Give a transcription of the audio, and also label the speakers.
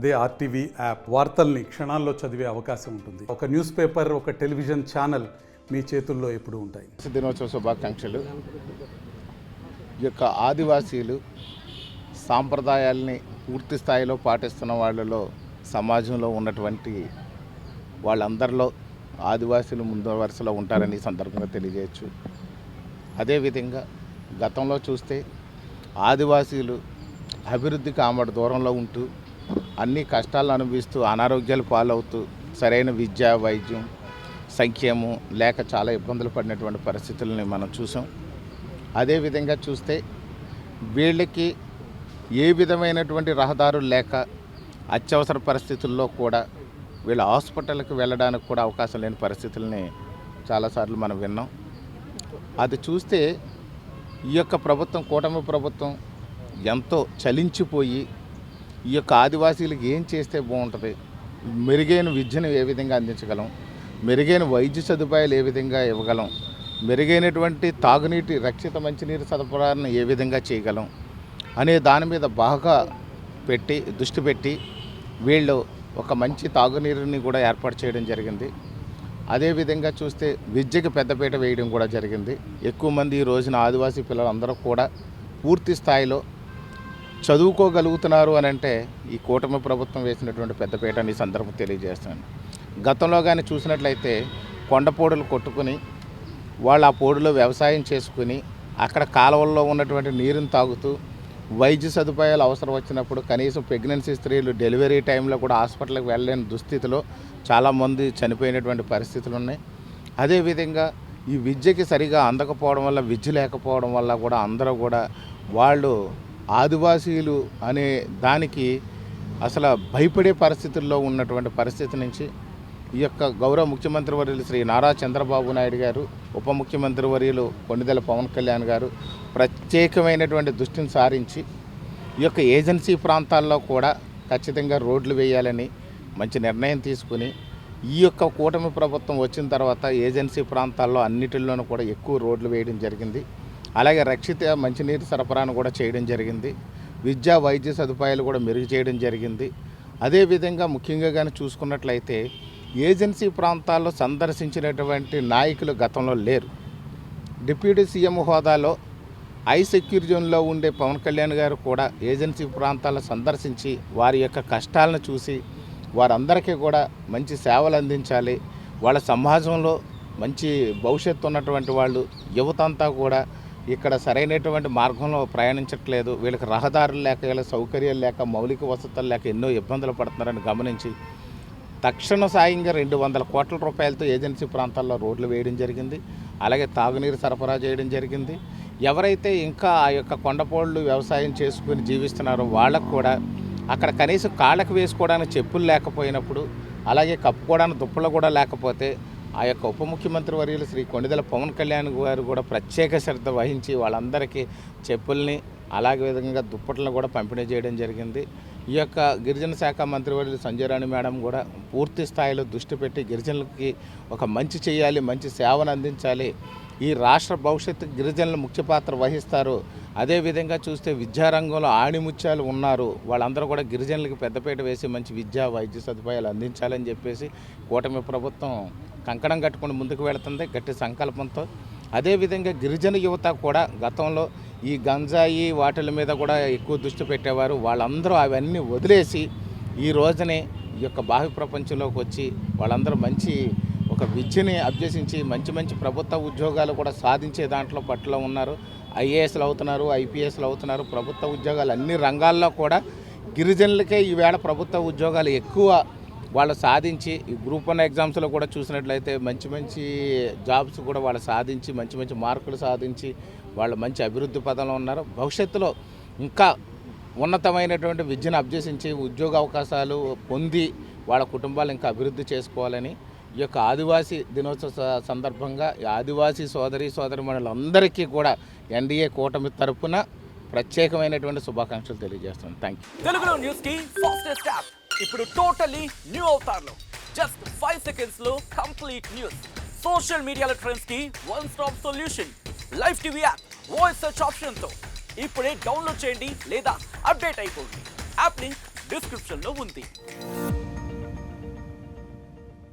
Speaker 1: అదే RTV app వార్తల్ని క్షణాల్లో చదివే అవకాశం ఉంటుంది. ఒక న్యూస్ పేపర్, ఒక టెలివిజన్ ఛానల్ మీ చేతుల్లో ఎప్పుడూ ఉంటాయి.
Speaker 2: దినోత్సవ శుభాకాంక్షలు. ఈ యొక్క ఆదివాసీలు సాంప్రదాయాల్ని పూర్తి స్థాయిలో పాటిస్తున్న వాళ్ళలో సమాజంలో ఉన్నటువంటి వాళ్ళందరిలో ఆదివాసీలు ముందు వరుసలో ఉంటారని ఈ సందర్భంగా తెలియజేయచ్చు. అదేవిధంగా గతంలో చూస్తే ఆదివాసీలు అభివృద్ధికి ఆమడ దూరంలో ఉంటూ అన్ని కష్టాలను అనుభవిస్తూ అనారోగ్యాలు పాలవుతూ సరైన విద్య, వైద్యం, సంక్షేమం లేక చాలా ఇబ్బందులు పడినటువంటి పరిస్థితులని మనం చూసాం. అదేవిధంగా చూస్తే వీళ్ళకి ఏ విధమైనటువంటి రహదారులు లేక అత్యవసర పరిస్థితుల్లో కూడా వీళ్ళ హాస్పిటల్కి వెళ్ళడానికి కూడా అవకాశం లేని పరిస్థితులని చాలాసార్లు మనం విన్నాం. అది చూస్తే ఈ యొక్క ప్రభుత్వం, కూటమి ప్రభుత్వం ఎంతో చలించిపోయి ఈ యొక్క ఆదివాసీలకు ఏం చేస్తే బాగుంటుంది, మెరుగైన విద్యను ఏ విధంగా అందించగలం, మెరుగైన వైద్య సదుపాయాలు ఏ విధంగా ఇవ్వగలం, మెరుగైనటువంటి తాగునీటి, రక్షిత మంచినీరు సరఫరాను ఏ విధంగా చేయగలం అనే దాని మీద బాగా దృష్టి పెట్టి వీళ్ళు ఒక మంచి తాగునీరుని కూడా ఏర్పాటు చేయడం జరిగింది. అదేవిధంగా చూస్తే విద్యకి పెద్దపీట వేయడం కూడా జరిగింది. ఎక్కువ మంది ఈ రోజున ఆదివాసీ పిల్లలందరూ కూడా పూర్తి స్థాయిలో చదువుకోగలుగుతున్నారు అని అంటే ఈ కూటమి ప్రభుత్వం వేసినటువంటి పెద్దపీటని ఈ సందర్భం తెలియజేస్తాను. గతంలో కానీ చూసినట్లయితే కొండపోడులు కొట్టుకుని వాళ్ళు ఆ పోడులో వ్యవసాయం చేసుకుని అక్కడ కాలువల్లో ఉన్నటువంటి నీరుని తాగుతూ వైద్య సదుపాయాలు అవసరం వచ్చినప్పుడు కనీసం ప్రెగ్నెన్సీ స్త్రీలు డెలివరీ టైంలో కూడా హాస్పిటల్కి వెళ్ళలేని దుస్థితిలో చాలామంది చనిపోయినటువంటి పరిస్థితులు ఉన్నాయి. అదేవిధంగా ఈ విద్యకి సరిగా అందకపోవడం వల్ల, విద్య లేకపోవడం వల్ల కూడా అందరూ కూడా వాళ్ళు ఆదివాసీలు అనే దానికి అసలు భయపడే పరిస్థితుల్లో ఉన్నటువంటి పరిస్థితి నుంచి ఈ యొక్క గౌరవ ముఖ్యమంత్రి వర్యులు శ్రీ నారా చంద్రబాబు నాయుడు గారు, ఉప ముఖ్యమంత్రి వర్యులు కొణిదెల పవన్ కళ్యాణ్ గారు ప్రత్యేకమైనటువంటి దృష్టిని సారించి ఈ యొక్క ఏజెన్సీ ప్రాంతాల్లో కూడా ఖచ్చితంగా రోడ్లు వేయాలని మంచి నిర్ణయం తీసుకుని ఈ యొక్క కూటమి ప్రభుత్వం వచ్చిన తర్వాత ఏజెన్సీ ప్రాంతాల్లో అన్నిటిల్లోనూ కూడా ఎక్కువ రోడ్లు వేయడం జరిగింది. అలాగే రక్షిత మంచినీరు సరఫరాను కూడా చేయడం జరిగింది. విద్యా, వైద్య సదుపాయాలు కూడా మెరుగు చేయడం జరిగింది. అదేవిధంగా ముఖ్యంగా కానీ చూసుకున్నట్లయితే ఏజెన్సీ ప్రాంతాల్లో సందర్శించినటువంటి నాయకులు గతంలో లేరు. డిప్యూటీ సీఎం హోదాలో హై సెక్యూరిటీ జోన్లో ఉండే పవన్ కళ్యాణ్ గారు కూడా ఏజెన్సీ ప్రాంతాలను సందర్శించి వారి యొక్క కష్టాలను చూసి వారందరికీ కూడా మంచి సేవలు అందించాలి, వాళ్ళ సమాజంలో మంచి భవిష్యత్తు ఉన్నటువంటి వాళ్ళు, యువత అంతా కూడా ఇక్కడ సరైనటువంటి మార్గంలో ప్రయాణించట్లేదు, వీళ్ళకి రహదారులు లేక, వీళ్ళకి సౌకర్యాలు లేక, మౌలిక వసతులు లేక ఎన్నో ఇబ్బందులు పడుతున్నారని గమనించి తక్షణ సాయంగా 200 కోట్ల రూపాయలతో ఏజెన్సీ ప్రాంతాల్లో రోడ్లు వేయడం జరిగింది. అలాగే తాగునీరు సరఫరా చేయడం జరిగింది. ఎవరైతే ఇంకా ఆ యొక్క కొండపోళ్ళు వ్యవసాయం చేసుకుని జీవిస్తున్నారో వాళ్ళకు కూడా అక్కడ కనీసం కాళ్ళకు వేసుకోవడానికి చెప్పులు లేకపోయినప్పుడు, అలాగే కప్పుకోవడానికి దుప్పలు కూడా లేకపోతే ఆ యొక్క ఉప ముఖ్యమంత్రి వర్యులు శ్రీ కొణిదెల పవన్ కళ్యాణ్ గారు కూడా ప్రత్యేక శ్రద్ధ వహించి వాళ్ళందరికీ చెప్పుల్ని, అలాగే విధంగా దుప్పట్లను కూడా పంపిణీ చేయడం జరిగింది. ఈ యొక్క గిరిజన శాఖ మంత్రివర్యులు సంజయ్ రాణి మేడం కూడా పూర్తి స్థాయిలో దృష్టి పెట్టి గిరిజనులకి ఒక మంచి చేయాలి, మంచి సేవను అందించాలి, ఈ రాష్ట్ర భవిష్యత్తు గిరిజనులు ముఖ్య పాత్ర వహిస్తారు, అదేవిధంగా చూస్తే విద్యారంగంలో ఆణిముత్యాలు ఉన్నారు, వాళ్ళందరూ కూడా గిరిజనులకి పెద్దపీట వేసి మంచి విద్యా, వైద్య సదుపాయాలు అందించాలని చెప్పేసి కూటమి ప్రభుత్వం కంకణం కట్టుకుని ముందుకు వెళుతుంది గట్టి సంకల్పంతో. అదేవిధంగా గిరిజన యువత కూడా గతంలో ఈ గంజాయి వాటిల మీద కూడా ఎక్కువ దృష్టి పెట్టేవారు. వాళ్ళందరూ అవన్నీ వదిలేసి ఈ రోజునే ఈ యొక్క బాహ్య ప్రపంచంలోకి వచ్చి వాళ్ళందరూ మంచి ఒక విద్యని అభ్యసించి మంచి మంచి ప్రభుత్వ ఉద్యోగాలు కూడా సాధించే దాంట్లో పట్టులో ఉన్నారు. ఐఏఎస్లు అవుతున్నారు, ఐపీఎస్లు అవుతున్నారు. ప్రభుత్వ ఉద్యోగాలు అన్ని రంగాల్లో కూడా గిరిజనులకే ఈవేళ ప్రభుత్వ ఉద్యోగాలు ఎక్కువ వాళ్ళు సాధించి, ఈ గ్రూప్ 1 ఎగ్జామ్స్లో కూడా చూసినట్లయితే మంచి మంచి జాబ్స్ కూడా వాళ్ళు సాధించి, మంచి మంచి మార్కులు సాధించి వాళ్ళు మంచి అభివృద్ధి పదంలో ఉన్నారు. భవిష్యత్తులో ఇంకా ఉన్నతమైనటువంటి విద్యను అభ్యసించి ఉద్యోగ అవకాశాలు పొంది వాళ్ళ కుటుంబాలు ఇంకా అభివృద్ధి చేసుకోవాలని ఈ యొక్క ఆదివాసీ దినోత్సవ సందర్భంగా ఆదివాసీ సోదరీమణులందరికీ కూడా ఎన్డీఏ కూటమి తరపున ప్రత్యేకమైనటువంటి శుభాకాంక్షలు తెలియజేస్తున్నాను. Thank you.
Speaker 3: తెలుగులో న్యూస్ కి ఫాస్టెస్ట్ యాప్ ఇప్పుడు టోటల్లీ న్యూ అవతార్లో జస్ట్ 5 సెకండ్స్ లో కంప్లీట్ న్యూస్, సోషల్ మీడియాలో ట్రెండ్స్ కి one stop solution, live TV app, voice search option తో ఇప్పుడే డౌన్లోడ్ చేయండి లేదా అప్డేట్ అయిపోండి. యాప్ లింక్ డిస్క్రిప్షన్ లో ఉంది.